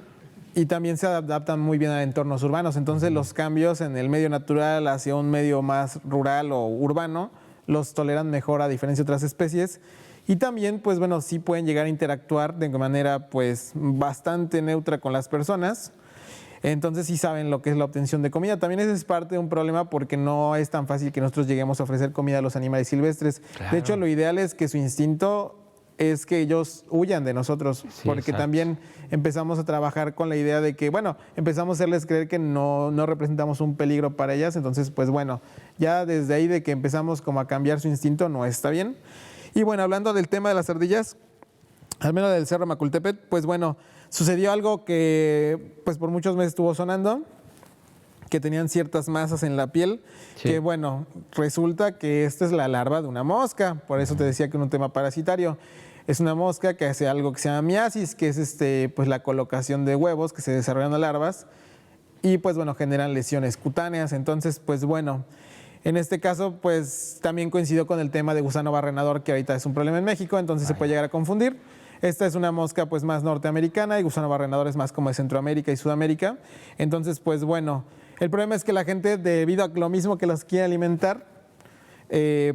y también se adaptan muy bien a entornos urbanos. Entonces los cambios en el medio natural hacia un medio más rural o urbano los toleran mejor a diferencia de otras especies. Y también, pues bueno, sí pueden llegar a interactuar de manera pues bastante neutra con las personas. Entonces sí saben lo que es la obtención de comida. También ese es parte de un problema porque no es tan fácil que nosotros lleguemos a ofrecer comida a los animales silvestres. Claro. De hecho, lo ideal es que su instinto es que ellos huyan de nosotros, porque también empezamos a trabajar con la idea de que, bueno, empezamos a hacerles creer que no representamos un peligro para ellas. Entonces, pues bueno, ya desde ahí de que empezamos como a cambiar su instinto no está bien. Y bueno, hablando del tema de las ardillas, al menos del Cerro Macultepetl, pues bueno, sucedió algo que pues por muchos meses estuvo sonando, que tenían ciertas masas en la piel, que bueno, resulta que esta es la larva de una mosca, por eso te decía que es un tema parasitario. Es una mosca que hace algo que se llama miasis, que es pues la colocación de huevos que se desarrollan las larvas y pues bueno, generan lesiones cutáneas. Entonces, pues bueno, En este caso, pues también coincidió con el tema de gusano barrenador, que ahorita es un problema en México, entonces se puede llegar a confundir. Esta es una mosca pues más norteamericana y gusano barrenador es más como de Centroamérica y Sudamérica. Entonces, pues bueno, el problema es que la gente, debido a lo mismo que los quiere alimentar,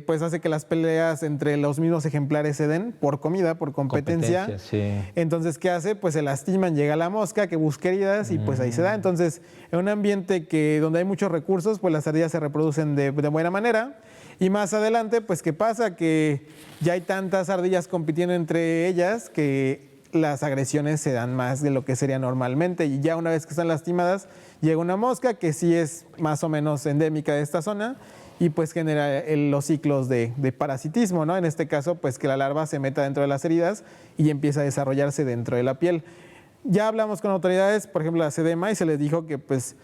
pues hace que las peleas entre los mismos ejemplares se den por comida, por competencia. Sí. Entonces, ¿qué hace? Pues se lastiman, llega la mosca que busca heridas y pues ahí se da. Entonces, en un ambiente donde hay muchos recursos, pues las ardillas se reproducen de buena manera. Y más adelante, pues ¿qué pasa? Que ya hay tantas ardillas compitiendo entre ellas que las agresiones se dan más de lo que sería normalmente. Y ya una vez que están lastimadas, llega una mosca que sí es más o menos endémica de esta zona y pues genera los ciclos de parasitismo, ¿no? En este caso, pues que la larva se meta dentro de las heridas y empieza a desarrollarse dentro de la piel. Ya hablamos con autoridades, por ejemplo la SEDEMA, y se les dijo que pues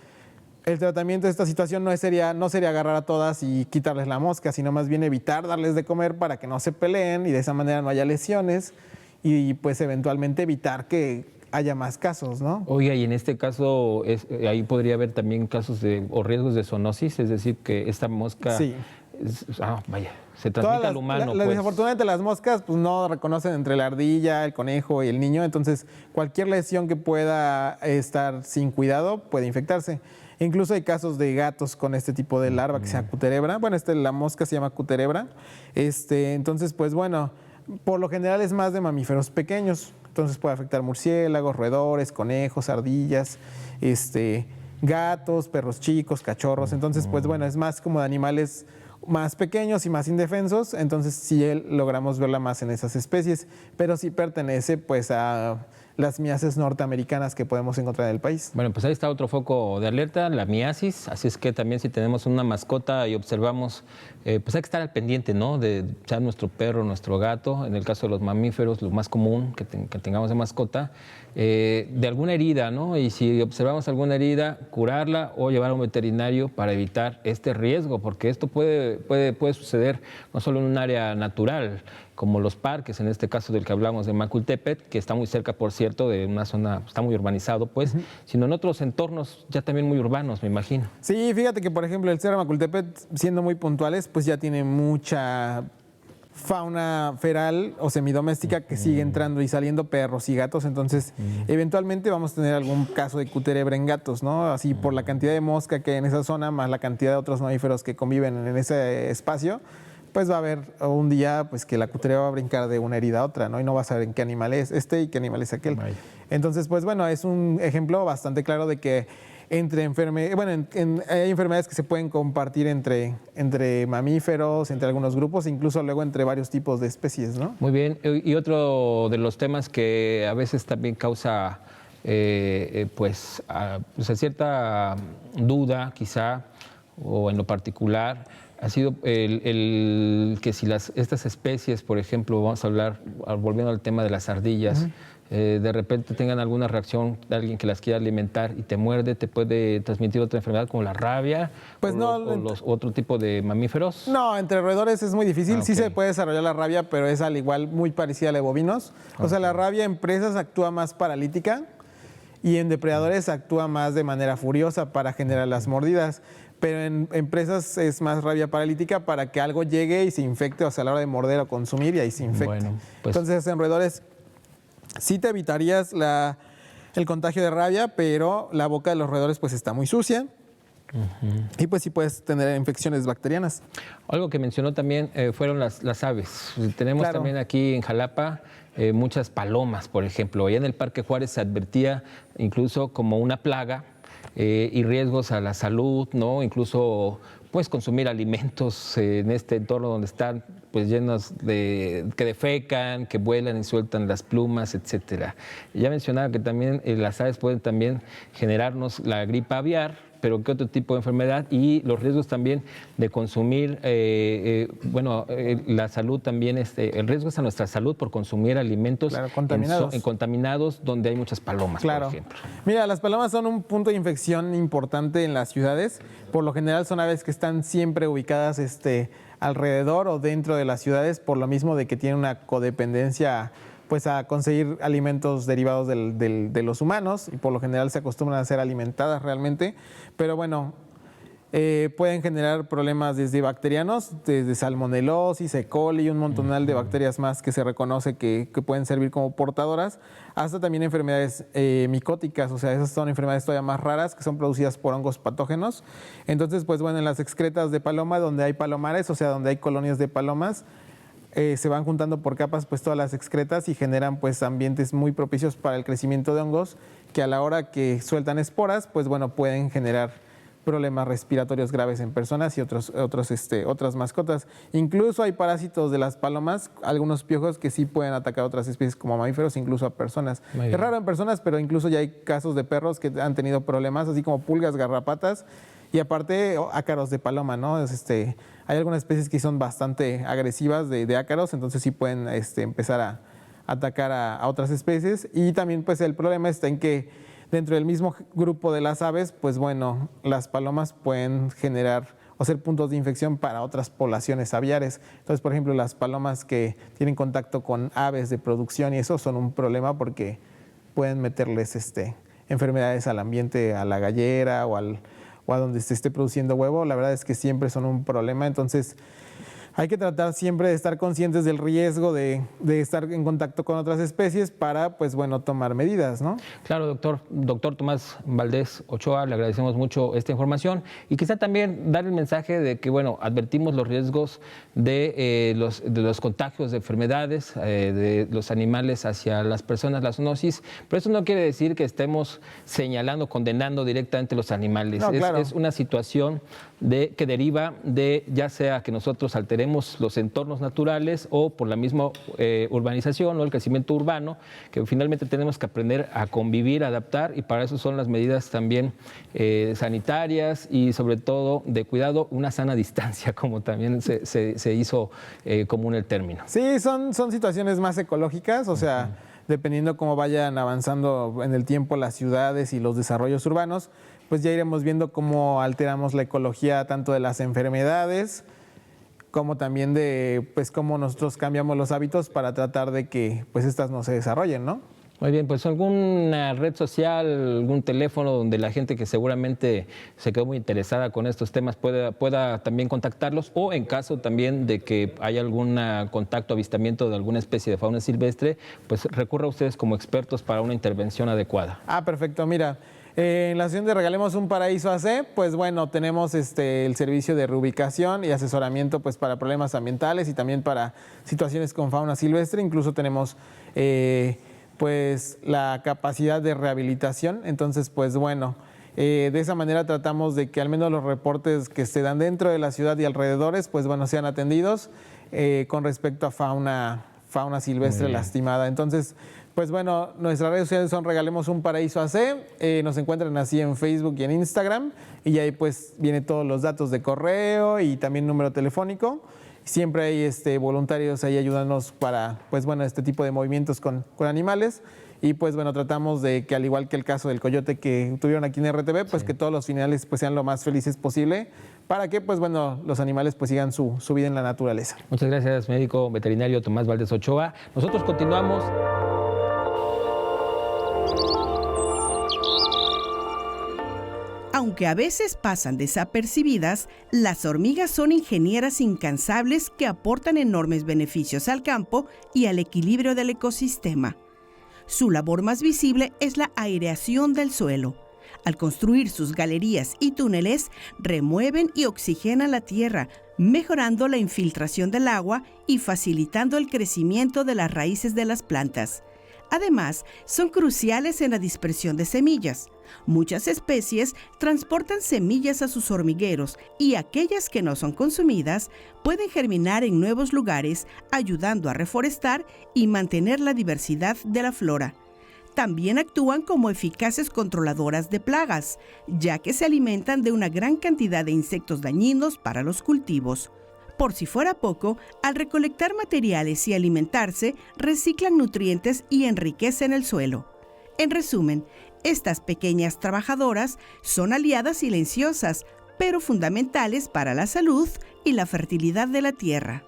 el tratamiento de esta situación no sería agarrar a todas y quitarles la mosca, sino más bien evitar darles de comer para que no se peleen y de esa manera no haya lesiones y pues eventualmente evitar que haya más casos, ¿no? Oiga, y en este caso, ahí podría haber también casos o riesgos de zoonosis, es decir, que esta mosca... Sí. Se transmite al humano. Pues. Desafortunadamente las moscas pues, no reconocen entre la ardilla, el conejo y el niño, entonces cualquier lesión que pueda estar sin cuidado puede infectarse. Incluso hay casos de gatos con este tipo de larva que se llama cuterebra. Bueno, la mosca se llama cuterebra. Entonces, pues bueno, por lo general es más de mamíferos pequeños. Entonces puede afectar murciélagos, roedores, conejos, ardillas, gatos, perros chicos, cachorros. Entonces, pues bueno, es más como de animales más pequeños y más indefensos. Entonces sí logramos verla más en esas especies, pero sí pertenece pues a las miaces norteamericanas que podemos encontrar en el país. Bueno, pues ahí está otro foco de alerta, la miasis. Así es que también si tenemos una mascota y observamos, pues hay que estar al pendiente, ¿no? De echar nuestro perro, nuestro gato, en el caso de los mamíferos, lo más común que tengamos de mascota, de alguna herida, ¿no? Y si observamos alguna herida, curarla o llevar a un veterinario para evitar este riesgo, porque esto puede suceder no solo en un área natural, como los parques, en este caso del que hablamos de Macultepec, que está muy cerca, por cierto, de una zona, está muy urbanizado, pues, sino en otros entornos ya también muy urbanos, me imagino. Sí, fíjate que, por ejemplo, el Cerro Macultepec, siendo muy puntuales, pues ya tiene mucha fauna feral o semidoméstica que sigue entrando y saliendo, perros y gatos, entonces eventualmente vamos a tener algún caso de cuterebra en gatos, ¿no? Así por la cantidad de mosca que hay en esa zona, más la cantidad de otros mamíferos que conviven en ese espacio, pues va a haber un día pues que la cuterebra va a brincar de una herida a otra, ¿no? Y no va a saber en qué animal es y qué animal es aquel. Entonces, pues bueno, es un ejemplo bastante claro de que hay enfermedades que se pueden compartir entre mamíferos, entre algunos grupos, incluso luego entre varios tipos de especies, ¿no? Muy bien. Y otro de los temas que a veces también causa pues cierta duda, quizá, o en lo particular, ha sido el que si estas especies, por ejemplo, vamos a hablar, volviendo al tema de las ardillas, de repente tengan alguna reacción de alguien que las quiera alimentar y te muerde, te puede transmitir otra enfermedad como la rabia, pues otro tipo de mamíferos. No, entre roedores es muy difícil. Sí se puede desarrollar la rabia, pero es al igual muy parecida a la de bovinos. O sea, la rabia en presas actúa más paralítica y en depredadores actúa más de manera furiosa para generar las mordidas. Pero en presas es más rabia paralítica para que algo llegue y se infecte, o sea, a la hora de morder o consumir y ahí se infecte. Bueno, pues, entonces, en roedores sí te evitarías el contagio de rabia, pero la boca de los roedores pues está muy sucia. Y pues sí puedes tener infecciones bacterianas. Algo que mencionó también fueron las aves. Tenemos también aquí en Jalapa muchas palomas, por ejemplo. Allá en el Parque Juárez se advertía incluso como una plaga y riesgos a la salud, ¿no? Incluso pues consumir alimentos en este entorno donde están pues llenos que defecan, que vuelan y sueltan las plumas, etcétera. Ya mencionaba que también las aves pueden también generarnos la gripe aviar, pero qué otro tipo de enfermedad y los riesgos también de consumir, la salud también, el riesgo es a nuestra salud por consumir alimentos contaminados donde hay muchas palomas, por ejemplo. Mira, las palomas son un punto de infección importante en las ciudades. Por lo general son aves que están siempre ubicadas alrededor o dentro de las ciudades, por lo mismo de que tienen una codependencia pues a conseguir alimentos derivados de los humanos y por lo general se acostumbran a ser alimentadas realmente. Pero bueno, pueden generar problemas desde bacterianos, desde salmonelosis, E. coli y un montonal de bacterias más que se reconoce que pueden servir como portadoras, hasta también enfermedades micóticas, o sea, esas son enfermedades todavía más raras que son producidas por hongos patógenos. Entonces, pues bueno, en las excretas de paloma, donde hay palomares, o sea, donde hay colonias de palomas, se van juntando por capas pues todas las excretas y generan pues ambientes muy propicios para el crecimiento de hongos que a la hora que sueltan esporas, pues bueno, pueden generar problemas respiratorios graves en personas y otras mascotas. Incluso hay parásitos de las palomas, algunos piojos que sí pueden atacar a otras especies como mamíferos, incluso a personas. Es raro en personas, pero incluso ya hay casos de perros que han tenido problemas, así como pulgas, garrapatas y aparte ácaros de paloma, ¿no? Hay algunas especies que son bastante agresivas de ácaros, entonces sí pueden empezar a atacar a otras especies. Y también pues el problema está en que dentro del mismo grupo de las aves, pues bueno, las palomas pueden generar o ser puntos de infección para otras poblaciones aviares. Entonces, por ejemplo, las palomas que tienen contacto con aves de producción y eso son un problema porque pueden meterles enfermedades al ambiente, a la gallera o a donde se esté produciendo huevo. La verdad es que siempre son un problema. Entonces, hay que tratar siempre de estar conscientes del riesgo de estar en contacto con otras especies para, pues bueno, tomar medidas, ¿no? Claro, doctor Tomás Valdés Ochoa, le agradecemos mucho esta información y quizá también dar el mensaje de que, bueno, advertimos los riesgos de los contagios de enfermedades de los animales hacia las personas, la zoonosis, pero eso no quiere decir que estemos señalando, condenando directamente los animales. No, claro. Es una situación que deriva de ya sea que nosotros alteremos los entornos naturales o por la misma urbanización o el crecimiento urbano, que finalmente tenemos que aprender a convivir, a adaptar, y para eso son las medidas también sanitarias y sobre todo de cuidado, una sana distancia, como también se hizo común el término. Sí, son situaciones más ecológicas, o sea, dependiendo cómo vayan avanzando en el tiempo las ciudades y los desarrollos urbanos, pues ya iremos viendo cómo alteramos la ecología tanto de las enfermedades como también de pues cómo nosotros cambiamos los hábitos para tratar de que pues estas no se desarrollen, ¿no? Muy bien, pues alguna red social, algún teléfono donde la gente que seguramente se quedó muy interesada con estos temas pueda también contactarlos, o en caso también de que haya algún contacto, avistamiento de alguna especie de fauna silvestre, pues recurra a ustedes como expertos para una intervención adecuada. Ah, perfecto. Mira, en la asociación de Regalemos un Paraíso AC, pues bueno, tenemos el servicio de reubicación y asesoramiento pues para problemas ambientales y también para situaciones con fauna silvestre. Incluso tenemos pues la capacidad de rehabilitación. Entonces, pues bueno, de esa manera tratamos de que al menos los reportes que se dan dentro de la ciudad y alrededores, pues bueno, sean atendidos con respecto a fauna silvestre lastimada. Entonces, pues bueno, nuestras redes sociales son Regalemos un Paraíso AC, nos encuentran así en Facebook y en Instagram, y ahí pues vienen todos los datos de correo y también número telefónico. Siempre hay voluntarios ahí ayudándonos para, pues bueno, este tipo de movimientos con animales. Y pues bueno, tratamos de que, al igual que el caso del coyote que tuvieron aquí en RTV, pues que todos los finales pues sean lo más felices posible para que pues bueno, los animales pues sigan su vida en la naturaleza. Muchas gracias, médico veterinario Tomás Valdés Ochoa. Nosotros continuamos. Aunque a veces pasan desapercibidas, las hormigas son ingenieras incansables que aportan enormes beneficios al campo y al equilibrio del ecosistema. Su labor más visible es la aireación del suelo. Al construir sus galerías y túneles, remueven y oxigenan la tierra, mejorando la infiltración del agua y facilitando el crecimiento de las raíces de las plantas. Además, son cruciales en la dispersión de semillas. Muchas especies transportan semillas a sus hormigueros y aquellas que no son consumidas pueden germinar en nuevos lugares, ayudando a reforestar y mantener la diversidad de la flora. También actúan como eficaces controladoras de plagas, ya que se alimentan de una gran cantidad de insectos dañinos para los cultivos. Por si fuera poco, al recolectar materiales y alimentarse, reciclan nutrientes y enriquecen el suelo. En resumen, estas pequeñas trabajadoras son aliadas silenciosas, pero fundamentales para la salud y la fertilidad de la tierra.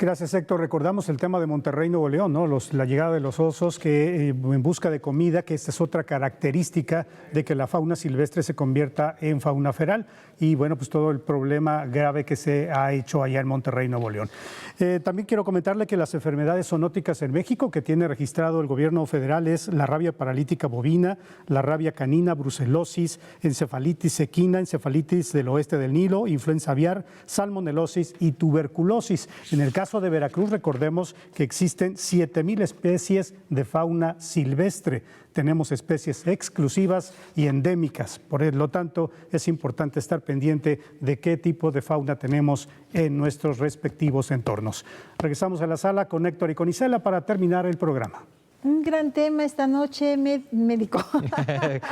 Gracias, Héctor. Recordamos el tema de Monterrey, Nuevo León, ¿no? La llegada de los osos que en busca de comida, que esta es otra característica de que la fauna silvestre se convierta en fauna feral. Y bueno, pues todo el problema grave que se ha hecho allá en Monterrey, Nuevo León. También quiero comentarle que las enfermedades zoonóticas en México que tiene registrado el gobierno federal es la rabia paralítica bovina, la rabia canina, brucelosis, encefalitis equina, encefalitis del oeste del Nilo, influenza aviar, salmonelosis y tuberculosis. En el caso de Veracruz, recordemos que existen 7,000 especies de fauna silvestre. Tenemos especies exclusivas y endémicas. Por lo tanto, es importante estar pendiente de qué tipo de fauna tenemos en nuestros respectivos entornos. Regresamos a la sala con Héctor y con Isela para terminar el programa. Un gran tema esta noche, médico.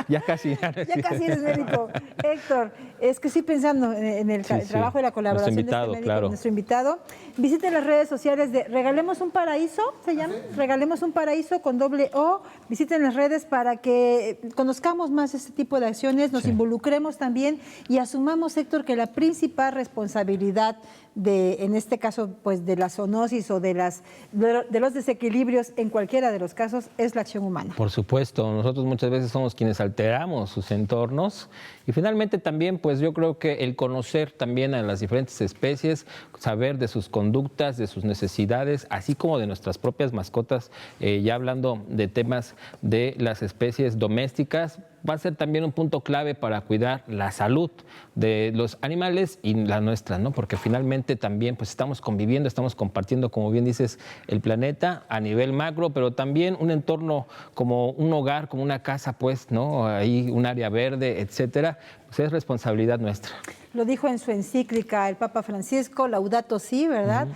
Ya casi. Ya casi eres médico. Héctor, es que estoy pensando en el trabajo y la colaboración nuestro invitado, de este médico, claro. nuestro invitado. Visiten las redes sociales de Regalemos un Paraíso, ¿se llama? Regalemos un Paraíso con doble O. Visiten las redes para que conozcamos más este tipo de acciones, nos involucremos también y asumamos, Héctor, que la principal responsabilidad en este caso, pues de la zoonosis o de los desequilibrios en cualquiera de los casos es la acción humana. Por supuesto, nosotros muchas veces somos quienes alteramos sus entornos y finalmente también, pues yo creo que el conocer también a las diferentes especies, saber de sus conductas, de sus necesidades, así como de nuestras propias mascotas, ya hablando de temas de las especies domésticas, va a ser también un punto clave para cuidar la salud de los animales y la nuestra, ¿no? Porque finalmente también pues estamos conviviendo, estamos compartiendo, como bien dices, el planeta a nivel macro, pero también un entorno como un hogar, como una casa, pues, ¿no? Ahí un área verde, etcétera, pues es responsabilidad nuestra. Lo dijo en su encíclica el Papa Francisco, Laudato Si, ¿verdad?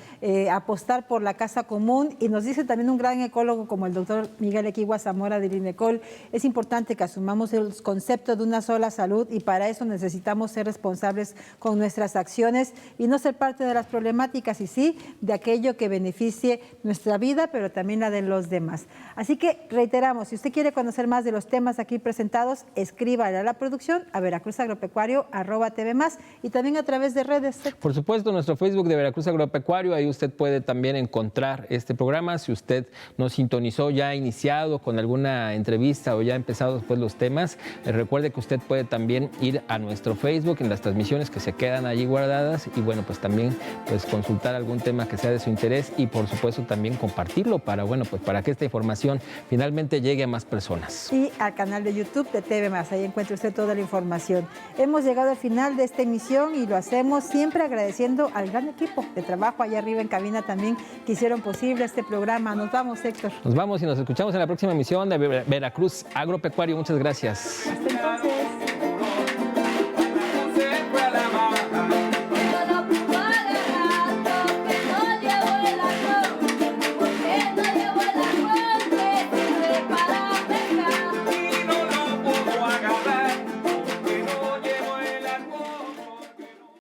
Apostar por la casa común. Y nos dice también un gran ecólogo como el doctor Miguel Equigua Zamora del INECOL, es importante que asumamos el concepto de una sola salud y para eso necesitamos ser responsables con nuestras acciones y no ser parte de las problemáticas y sí de aquello que beneficie nuestra vida, pero también la de los demás. Así que reiteramos, si usted quiere conocer más de los temas aquí presentados, escríbale a la producción a veracruzagropecuario@tv+. Y también a través de redes. Por supuesto, nuestro Facebook de Veracruz Agropecuario, ahí usted puede también encontrar este programa. Si usted nos sintonizó ya ha iniciado con alguna entrevista o ya ha empezado después los temas, recuerde que usted puede también ir a nuestro Facebook en las transmisiones que se quedan allí guardadas y bueno, pues también pues consultar algún tema que sea de su interés y por supuesto también compartirlo para, bueno, pues para que esta información finalmente llegue a más personas. Y al canal de YouTube de TV+, ahí encuentra usted toda la información. Hemos llegado al final de esta emisión y lo hacemos siempre agradeciendo al gran equipo de trabajo allá arriba en cabina también que hicieron posible este programa. Nos vamos, Héctor. Nos vamos y nos escuchamos en la próxima emisión de Veracruz Agropecuario. Muchas gracias. Hasta entonces.